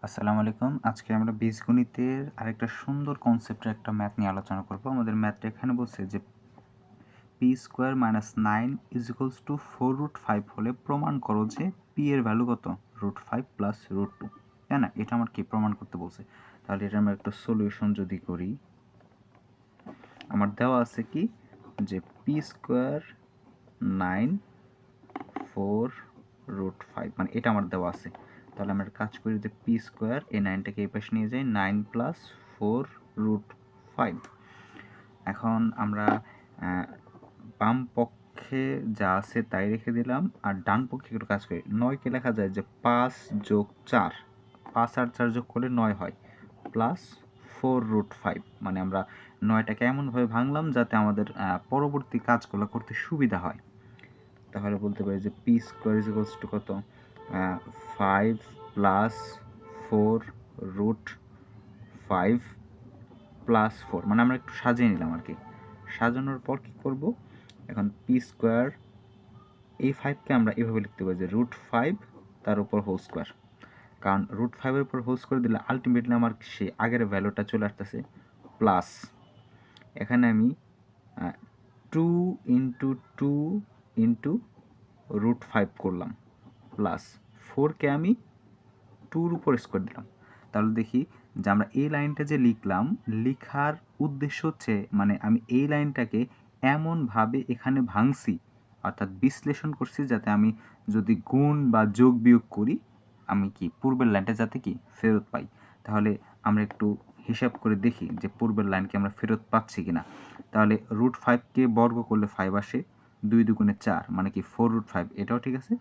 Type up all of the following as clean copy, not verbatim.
আসসালামু আলাইকুম। আজকে আমরা বীজগণিতের আরেকটা সুন্দর কনসেপ্টের একটা ম্যাথ নিয়ে আলোচনা করব। আমাদের ম্যাথটা এখানে বলছে যে p² - 9 = 4√5 হলে প্রমাণ করো যে p এর ভ্যালু কত? √5 + √2, তাই না? এটা আমার কি প্রমাণ করতে বলছে। তাহলে এটা আমরা একটা সলিউশন যদি করি, আমার দেওয়া আছে কি যে p² 9 4√5, মানে এটা আমার দেওয়া আছে। তাহলে আমরা কাজ করি যে p², এই 9টাকে এই পাশে নিয়ে যাই, 9 + 4√5। এখন আমরা বাম পক্ষে যা আছে তাই রেখে দিলাম, আর ডান পক্ষে একটু কাজ করি। 9কে লেখা যায় যে 5 + 4, 5 আর 4 যোগ করলে 9 হয়, প্লাস 4√5। মানে আমরা 9টাকে এমনভাবে ভাঙলাম যাতে আমাদের পরবর্তী কাজগুলো করতে সুবিধা হয়। তাহলে বলতে পারি যে p² কত? 5 + 4√5 + 4, মানে আমরা একটু সাজিয়ে নিলাম আর কি। সাজানোর পর কি করব? এখন p², এই 5কে আমরা এভাবে লিখতে পারি যে √5 তার উপর হোল স্কোয়ার, কারণ √5 এর উপর হোল স্কোয়ার দিলে আলটিমেটলি আমার সেই আগের ভ্যালুটা চলে আসতেছে, প্লাস এখানে আমি 2 × 2 × √5 করলাম, প্লাস 4কে আমি 2-র উপর স্কোয়ার দিলাম। তাহলে দেখি যে আমরা এই লাইনটা যে লিখলাম, লিখার উদ্দেশ্য হচ্ছে, মানে আমি এই লাইনটাকে এমনভাবে এখানে ভাঙছি, অর্থাৎ বিশ্লেষণ করছি, যাতে আমি যদি গুণ বা যোগ বিয়োগ করি, আমি কি পূর্বের লাইনটা যাতে কি ফেরত পাই। তাহলে আমরা একটু হিসাব করে দেখি যে পূর্বের লাইনকে আমরা ফেরত পাচ্ছি কিনা। তাহলে √5কে বর্গ করলে 5 আসে, 2 দুগুণে 4, মানে কি 4√5, এটাও ঠিক আছে।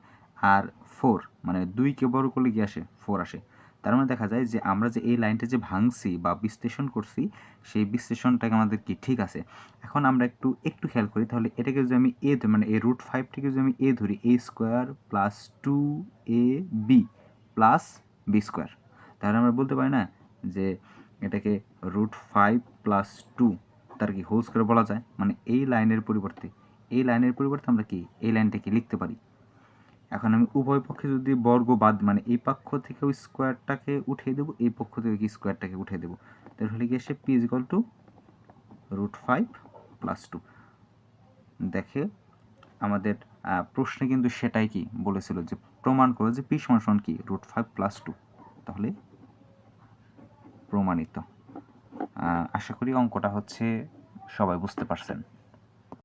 আর 4 মানে 2কে বর্গ করলে কি আসে? 4 আসে। তার মানে দেখা যায় যে আমরা যে এই লাইনটা যে ভাঙছি বা বিশ্লেষণ করছি, সেই বিশ্লেষণটাকে আমাদের কি ঠিক আছে। এখন আমরা একটু খেয়াল করি, তাহলে এটাকে যদি আমি মানে এই √5টাকে যদি আমি ধরি, a² + 2ab + b², তাহলে আমরা বলতে পারি না যে এটাকে √5 + 2 তার কি হোল স্কোয়ার বলা যায়। মানে এই লাইনের পরিবর্তে আমরা কি এই লাইনটাকে লিখতে পারি। এখন আমি উভয় পক্ষে যদি বর্গ বাদ, মানে এই পক্ষ থেকে ওই স্কোয়ারটাকে উঠিয়ে দেবো, এই পক্ষ থেকে কি স্কোয়ারটাকে উঠিয়ে দেবো, তাহলে গিয়ে সে p = √5 + 2। দেখে আমাদের প্রশ্নে কিন্তু সেটাই কি বলেছিল যে প্রমাণ করো যে p = কি √5 + 2। তাহলে প্রমাণিত। আশা করি অঙ্কটা হচ্ছে সবাই বুঝতে পারছেন।